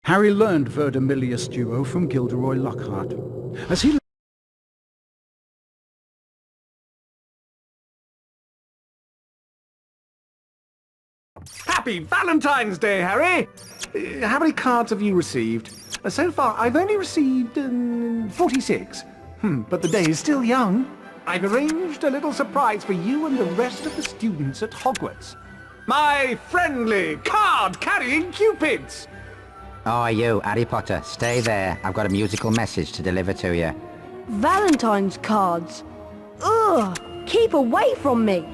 Harry learned Verdimillious Duo from Gilderoy Lockhart. As he Happy Valentine's Day, Harry! How many cards have you received? So far, I've only received 46. But the day is still young. I've arranged a little surprise for you and the rest of the students at Hogwarts. My friendly card-carrying Cupids! Oh, you, Harry Potter, stay there. I've got a musical message to deliver to you. Valentine's cards? Ugh! Keep away from me!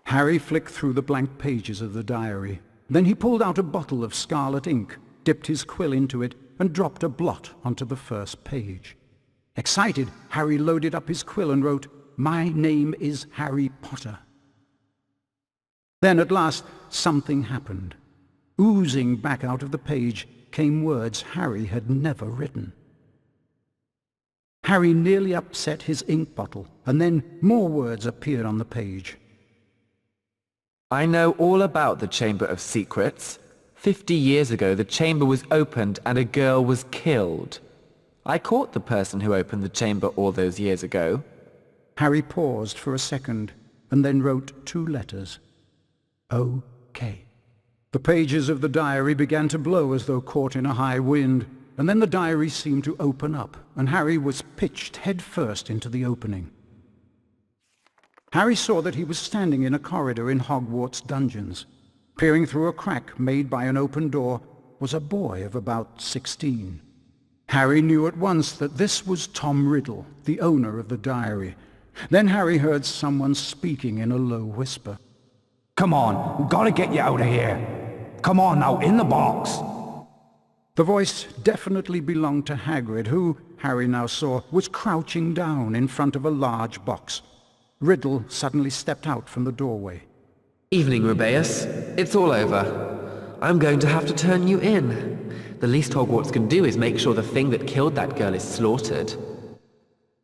Harry flicked through the blank pages of the diary. Then he pulled out a bottle of scarlet ink, dipped his quill into it, and dropped a blot onto the first page. Excited, Harry loaded up his quill and wrote, "My name is Harry Potter." Then at last something happened. Oozing back out of the page came words Harry had never written. Harry nearly upset his ink bottle, and then more words appeared on the page. I know all about the Chamber of Secrets. 50 years ago, the chamber was opened and a girl was killed. I caught the person who opened the chamber all those years ago. Harry paused for a second, and then wrote 2 letters. O.K. The pages of the diary began to blow as though caught in a high wind, and then the diary seemed to open up, and Harry was pitched head first into the opening. Harry saw that he was standing in a corridor in Hogwarts dungeons. Peering through a crack made by an open door was a boy of about 16. Harry knew at once that this was Tom Riddle, the owner of the diary. Then Harry heard someone speaking in a low whisper. "Come on, we've got to get you out of here. Come on now, in the box." The voice definitely belonged to Hagrid, who, Harry now saw, was crouching down in front of a large box. Riddle suddenly stepped out from the doorway. Evening, Rubeus. It's all over. I'm going to have to turn you in. The least Hogwarts can do is make sure the thing that killed that girl is slaughtered.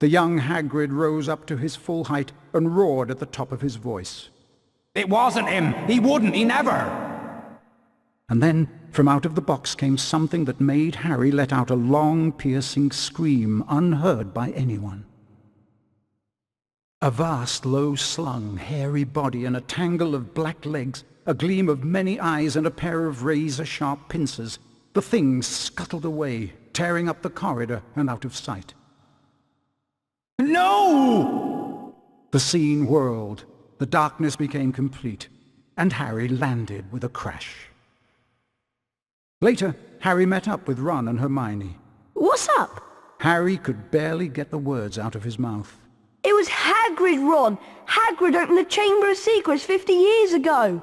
The young Hagrid rose up to his full height and roared at the top of his voice. It wasn't him! He wouldn't! He never! And then, from out of the box came something that made Harry let out a long, piercing scream unheard by anyone. A vast, low-slung, hairy body and a tangle of black legs, a gleam of many eyes and a pair of razor-sharp pincers. The thing scuttled away, tearing up the corridor and out of sight. No! The scene whirled, the darkness became complete, and Harry landed with a crash. Later, Harry met up with Ron and Hermione. What's up? Harry could barely get the words out of his mouth. It was Hagrid, Ron! Hagrid opened the Chamber of Secrets 50 years ago!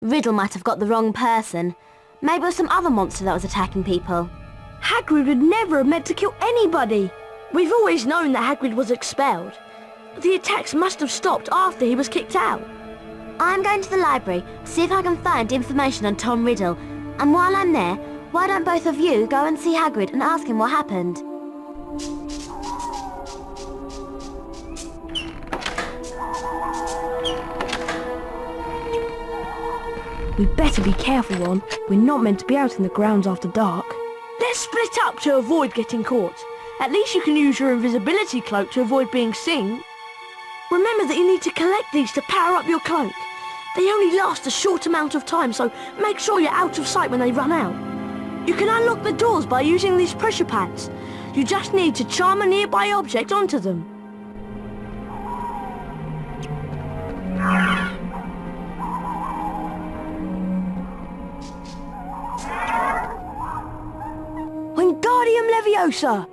Riddle might have got the wrong person. Maybe it was some other monster that was attacking people. Hagrid would never have meant to kill anybody! We've always known that Hagrid was expelled. The attacks must have stopped after he was kicked out. I'm going to the library, see if I can find information on Tom Riddle. And while I'm there, why don't both of you go and see Hagrid and ask him what happened? We'd better be careful, Ron. We're not meant to be out in the grounds after dark. Let's split up to avoid getting caught. At least you can use your invisibility cloak to avoid being seen. Remember that you need to collect these to power up your cloak. They only last a short amount of time, so make sure you're out of sight when they run out. You can unlock the doors by using these pressure pads. You just need to charm a nearby object onto them. Wingardium Leviosa!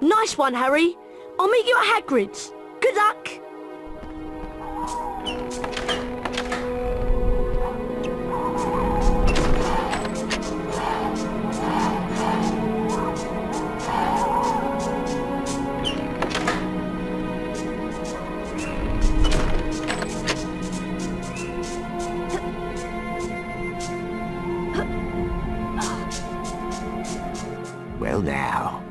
Nice one, Harry. I'll meet you at Hagrid's. Good luck. Well now,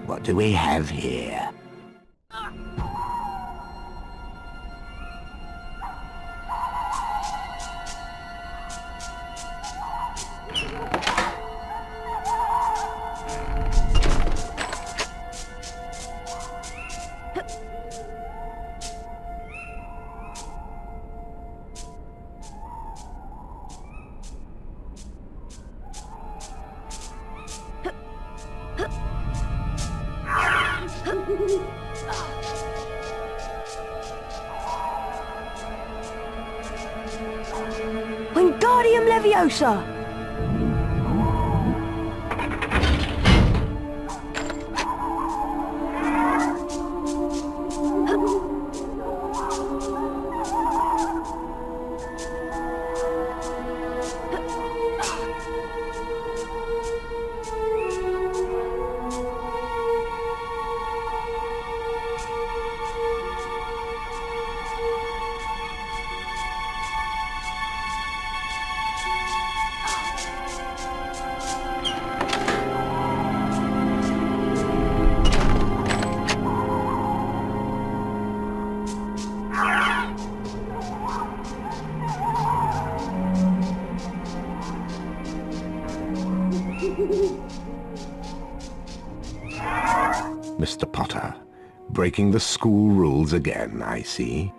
what do we have here? Wingardium Leviosa! Mr. Potter, breaking the school rules again, I see.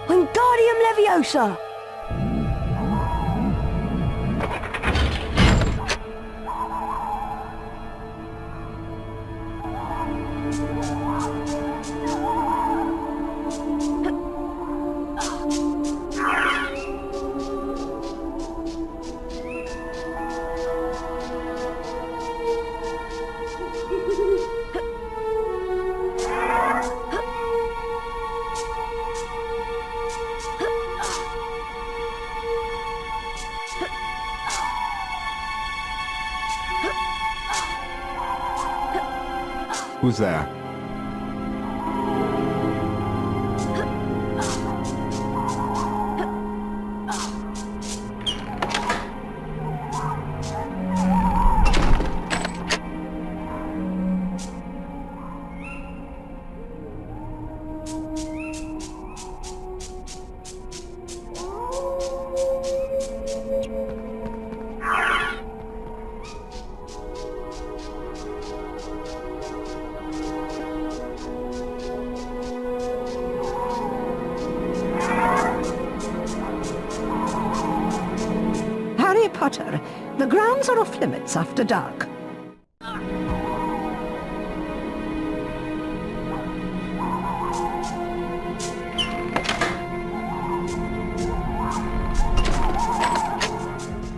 Wingardium Leviosa! Who's there? Harry Potter, the grounds are off limits after dark.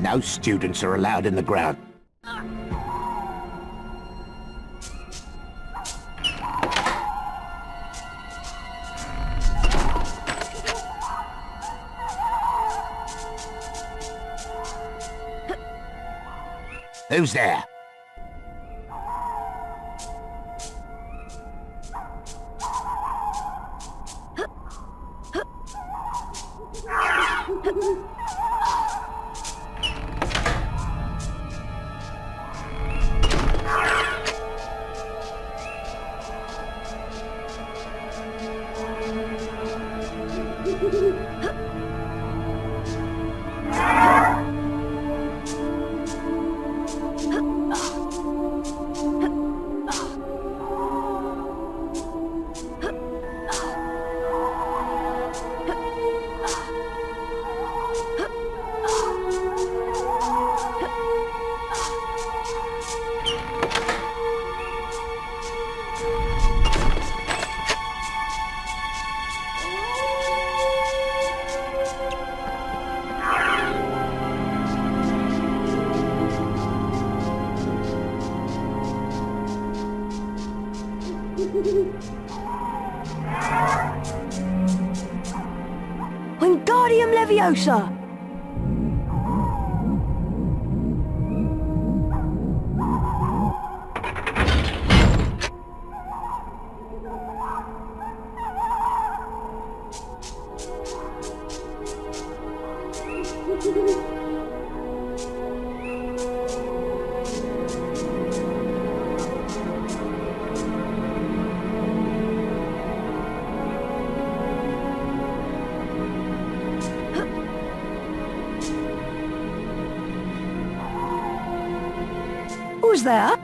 No students are allowed in the ground. Who's there? Wingardium Leviosa! Who's there?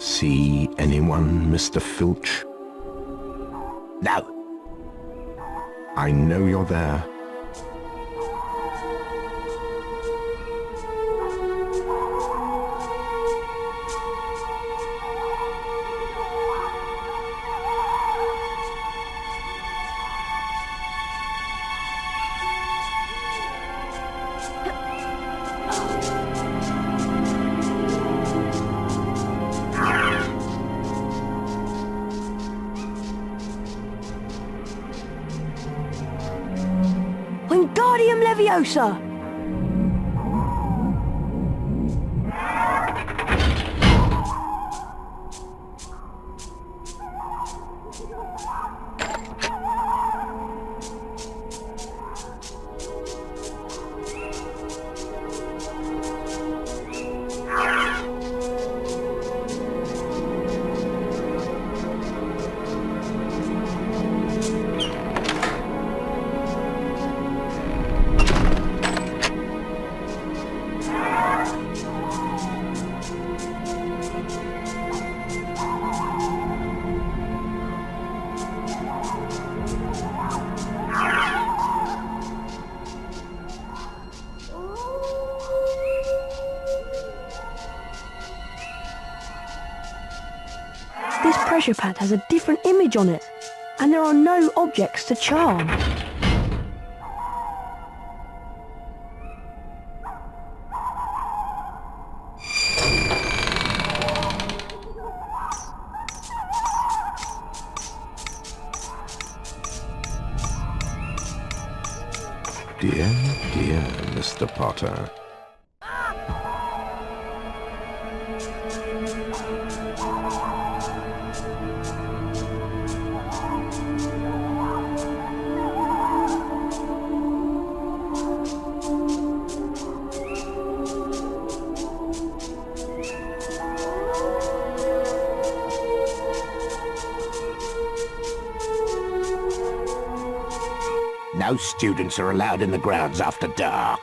See anyone, Mr. Filch? No. I know you're there. Wingardium Leviosa! This pressure pad has a different image on it, and there are no objects to charm. Dear, dear Mr. Potter. No students are allowed in the grounds after dark.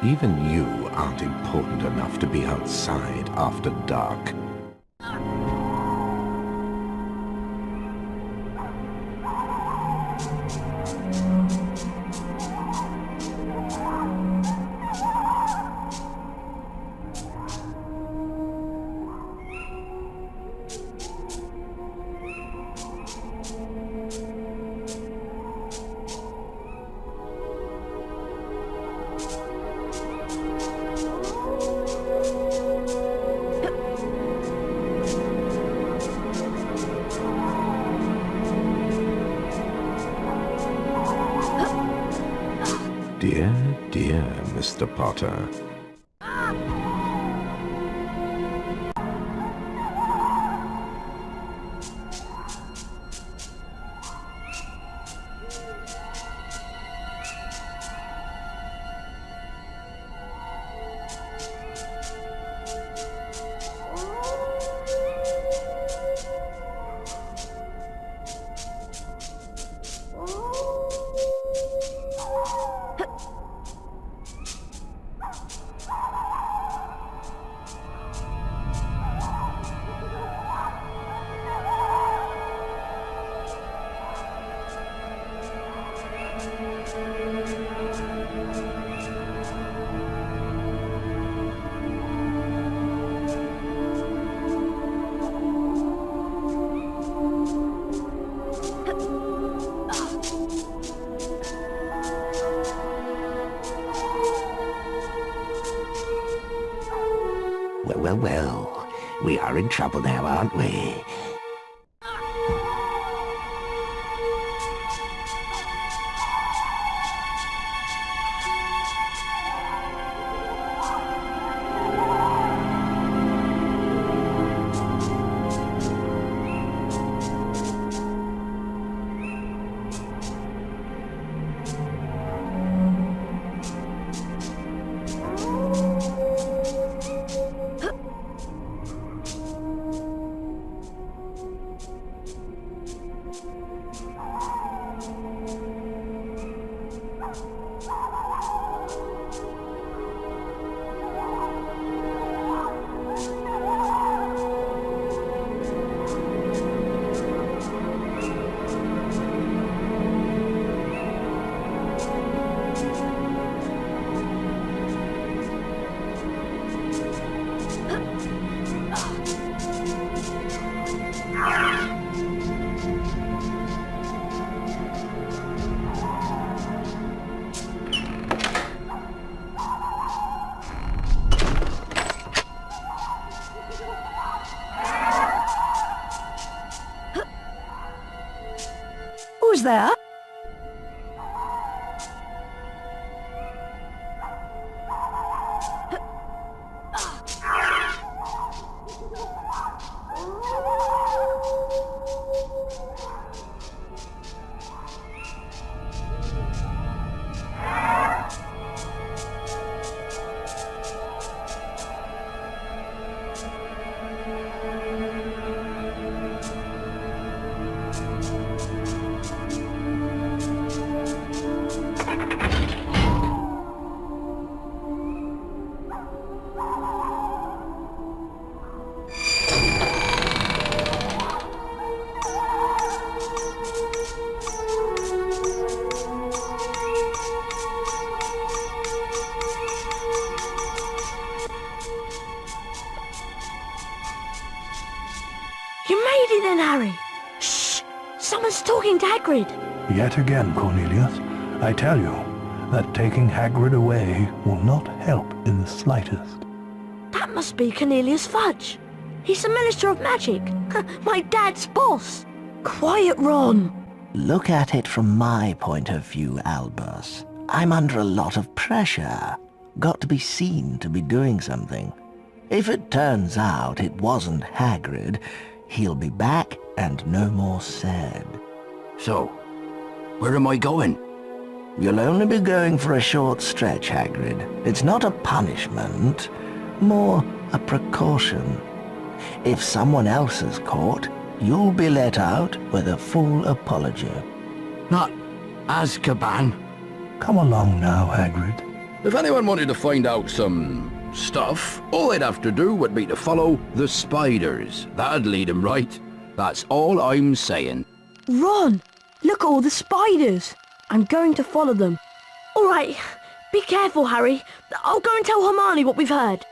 Even you aren't important enough to be outside after dark. Dear, dear Mr. Potter. Well, we are in trouble now, aren't we? there? You made it then, Harry. Shh! Someone's talking to Hagrid. Yet again, Cornelius, I tell you that taking Hagrid away will not help in the slightest. That must be Cornelius Fudge. He's the Minister of Magic. My dad's boss. Quiet, Ron. Look at it from my point of view, Albus. I'm under a lot of pressure. Got to be seen to be doing something. If it turns out it wasn't Hagrid, he'll be back and no more said. So, where am I going? You'll only be going for a short stretch, Hagrid. It's not a punishment, more a precaution. If someone else is caught, you'll be let out with a full apology. Not Azkaban. Come along now, Hagrid. If anyone wanted to find out some stuff, all they'd have to do would be to follow the spiders. That'd lead 'em right. That's all I'm saying. Ron, look at all the spiders. I'm going to follow them. All right, be careful, Harry. I'll go and tell Hermione what we've heard.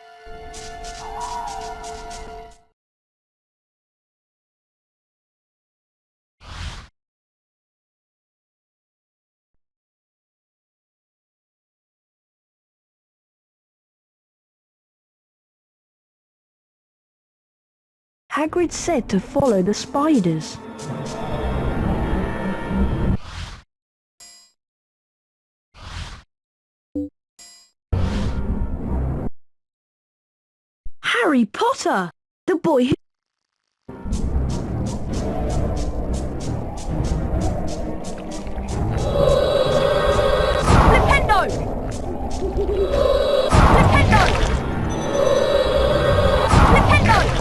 Hagrid said to follow the spiders. Harry Potter! The boy who... Nintendo! Nintendo! Nintendo!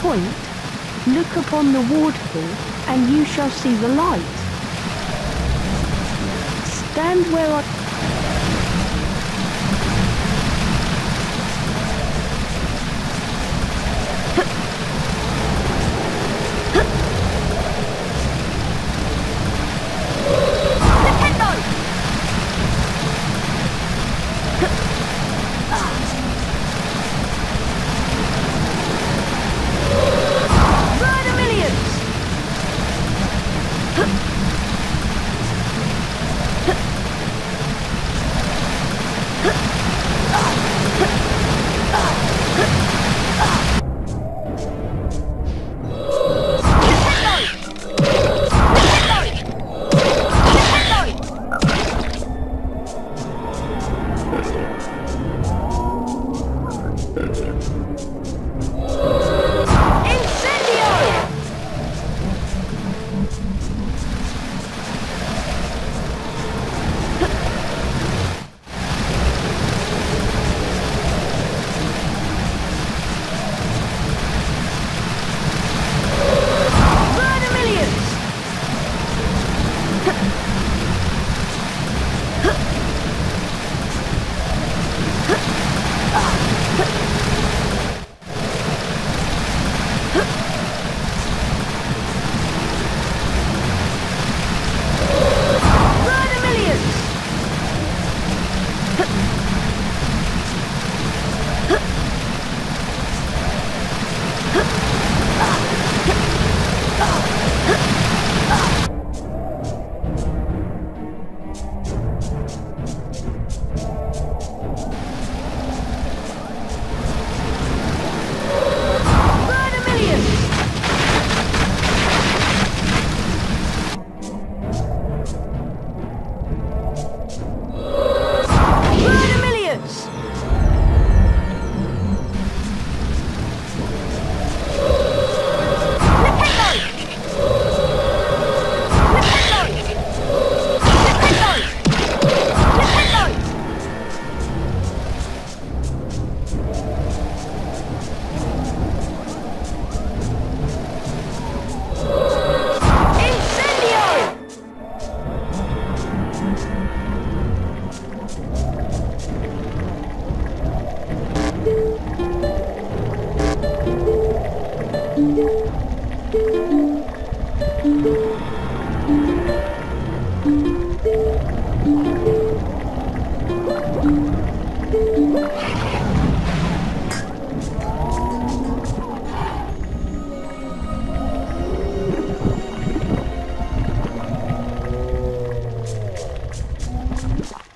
point, look upon the waterfall, and you shall see the light. Stand where I...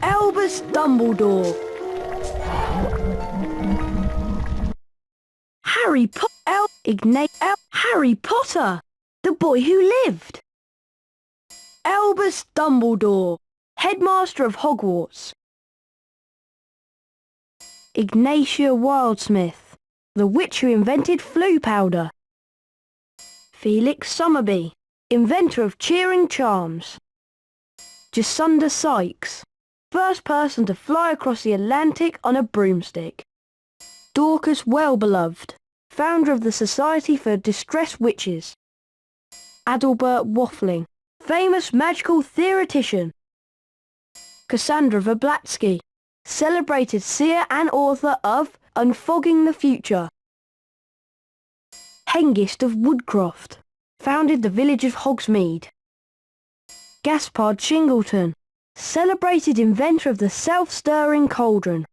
Albus Dumbledore. Harry Potter. Harry Potter, the boy who lived. Albus Dumbledore, headmaster of Hogwarts. Ignatia Wildsmith, the witch who invented flu powder. Felix Summerby, inventor of cheering charms. Jacinda Sykes, first person to fly across the Atlantic on a broomstick. Dorcas Wellbeloved, founder of the Society for Distressed Witches. Adalbert Waffling, famous magical theoretician. Cassandra Verblatsky, celebrated seer and author of Unfogging the Future. Hengist of Woodcroft, founded the village of Hogsmeade. Gaspard Shingleton, celebrated inventor of the self-stirring cauldron.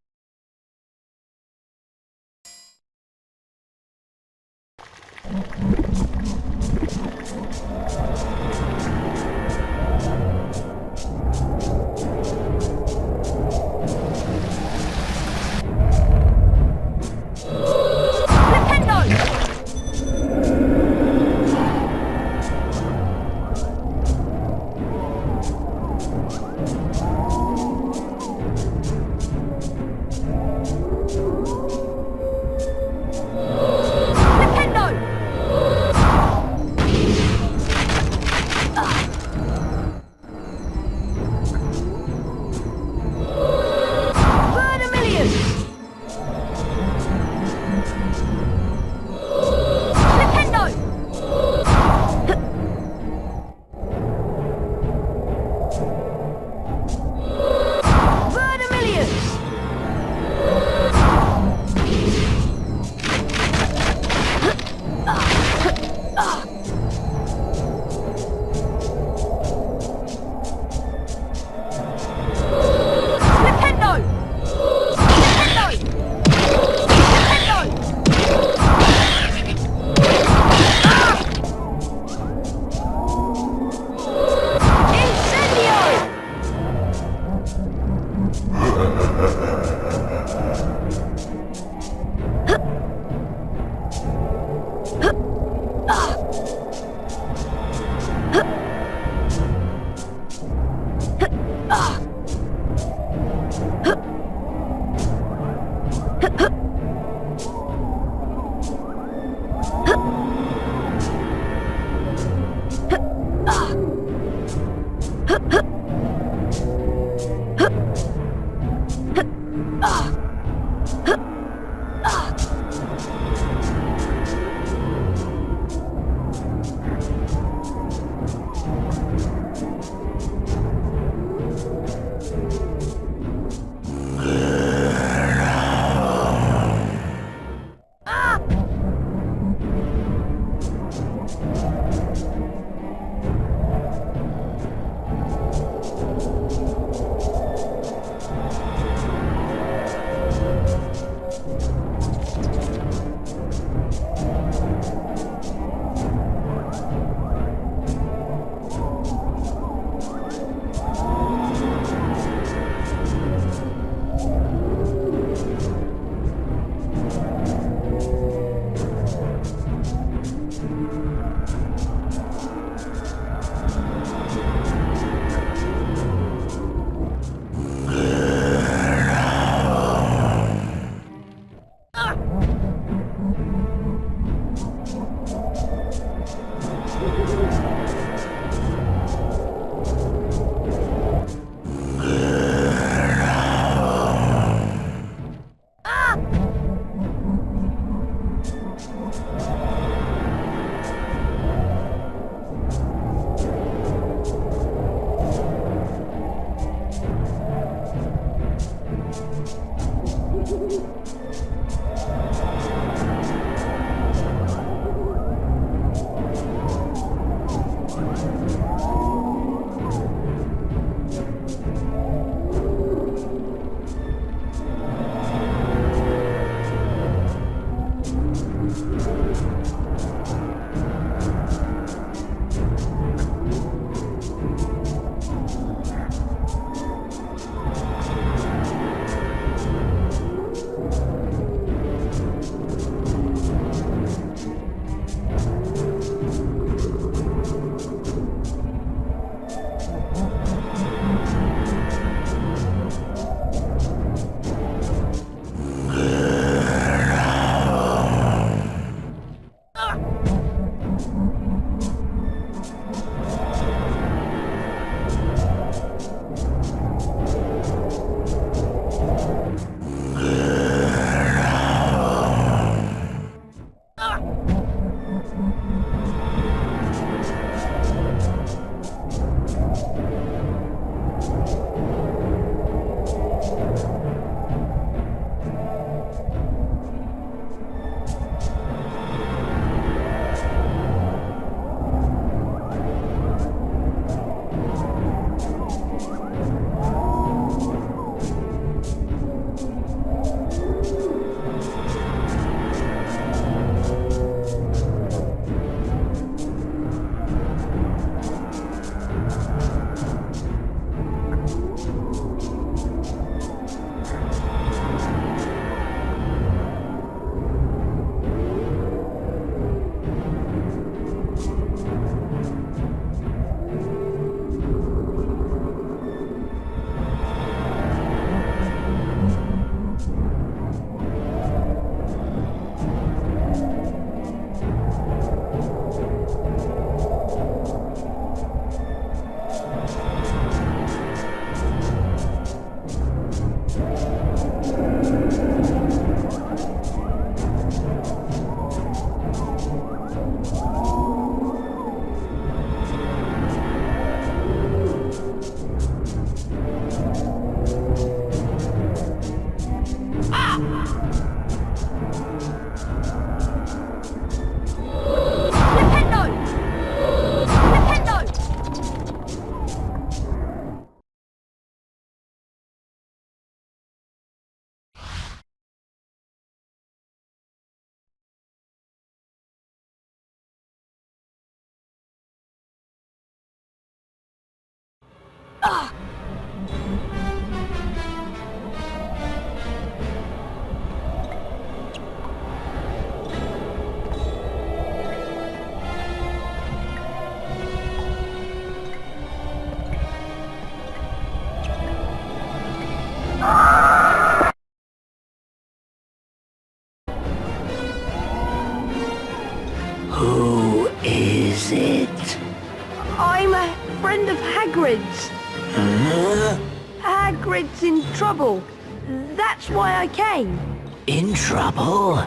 Who is it? I'm a friend of Hagrid's. Hagrid's in trouble. That's why I came. In trouble?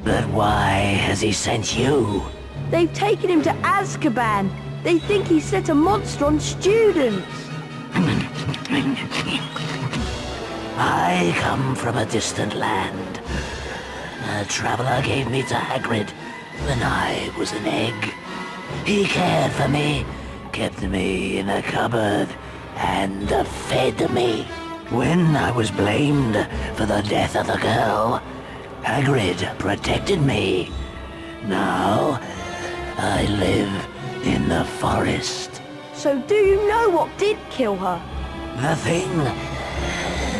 But why has he sent you? They've taken him to Azkaban. They think he set a monster on students. I come from a distant land. A traveler gave me to Hagrid when I was an egg. He cared for me, kept me in a cupboard, and fed me. When I was blamed for the death of the girl, Hagrid protected me. Now, I live in the forest. So do you know what did kill her? The thing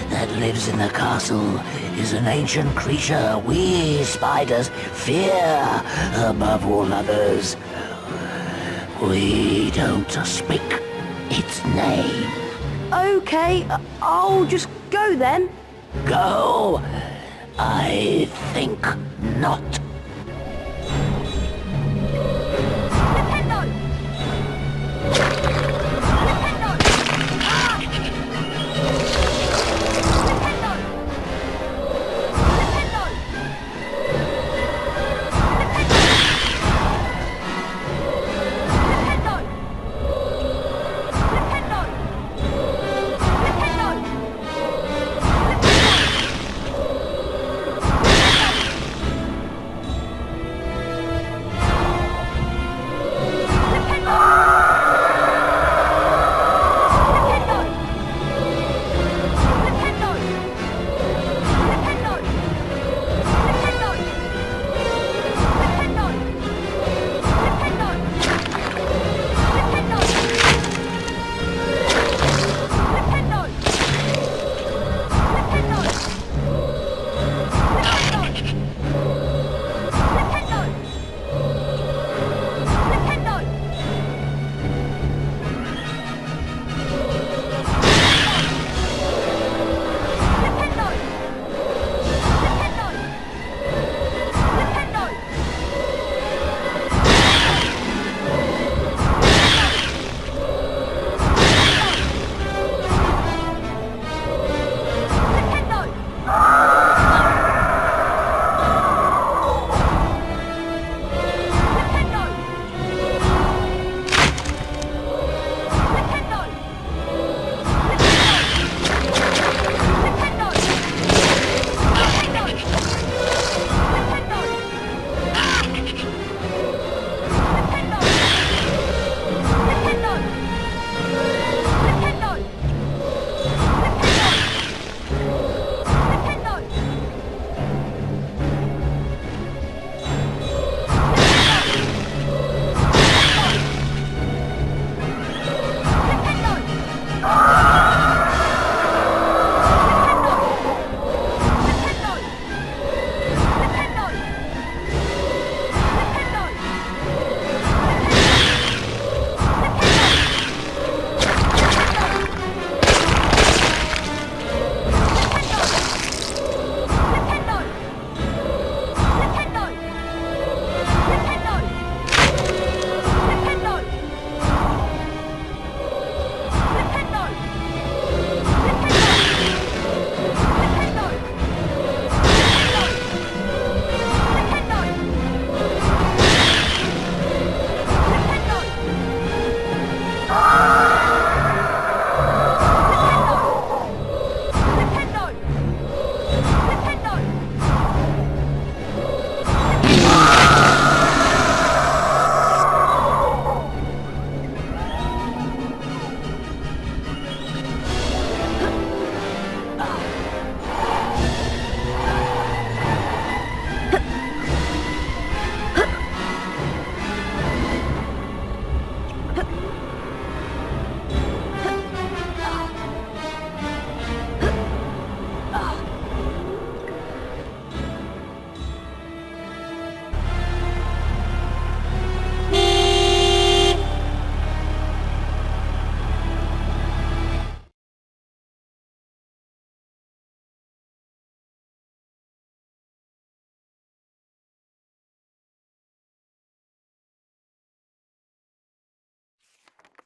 that lives in the castle is an ancient creature we spiders fear above all others. We don't speak its name. Okay, I'll just go then. Go? I think not.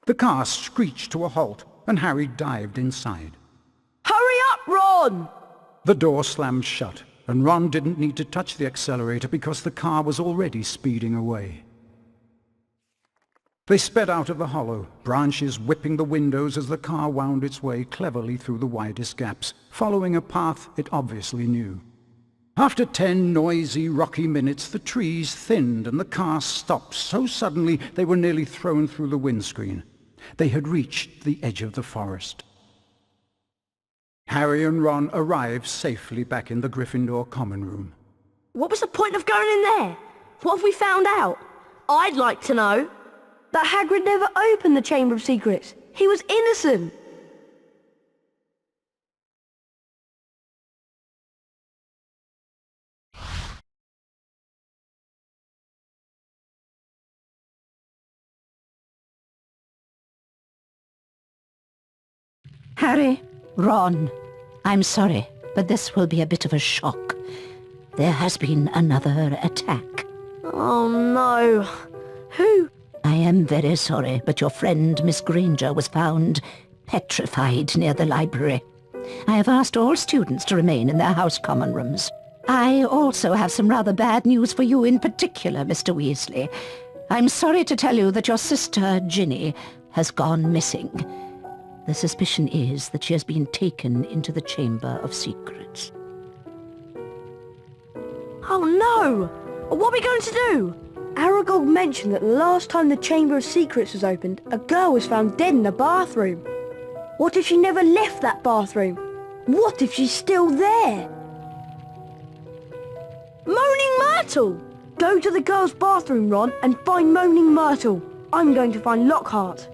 The car screeched to a halt, and Harry dived inside. Hurry up, Ron! The door slammed shut, and Ron didn't need to touch the accelerator because the car was already speeding away. They sped out of the hollow, branches whipping the windows as the car wound its way cleverly through the widest gaps, following a path it obviously knew. After 10 noisy, rocky minutes, the trees thinned and the car stopped so suddenly they were nearly thrown through the windscreen. They had reached the edge of the forest. Harry and Ron arrived safely back in the Gryffindor common room. What was the point of going in there? What have we found out? I'd like to know. That Hagrid never opened the Chamber of Secrets. He was innocent. Harry, Ron, I'm sorry, but this will be a bit of a shock. There has been another attack. Oh no. Who? I am very sorry, but your friend Miss Granger was found petrified near the library. I have asked all students to remain in their house common rooms. I also have some rather bad news for you in particular, Mr. Weasley. I'm sorry to tell you that your sister, Ginny, has gone missing. The suspicion is that she has been taken into the Chamber of Secrets. Oh no! What are we going to do? Aragog mentioned that the last time the Chamber of Secrets was opened, a girl was found dead in the bathroom. What if she never left that bathroom? What if she's still there? Moaning Myrtle! Go to the girl's bathroom, Ron, and find Moaning Myrtle. I'm going to find Lockhart.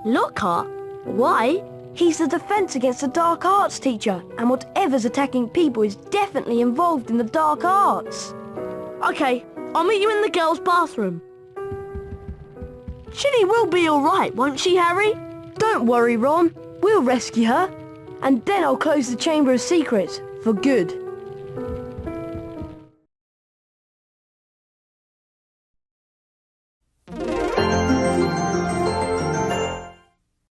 Lockhart? Why? He's the Defense Against the Dark Arts teacher, and whatever's attacking people is definitely involved in the dark arts. Okay, I'll meet you in the girls' bathroom. Ginny will be alright, won't she, Harry? Don't worry, Ron. We'll rescue her. And then I'll close the Chamber of Secrets for good.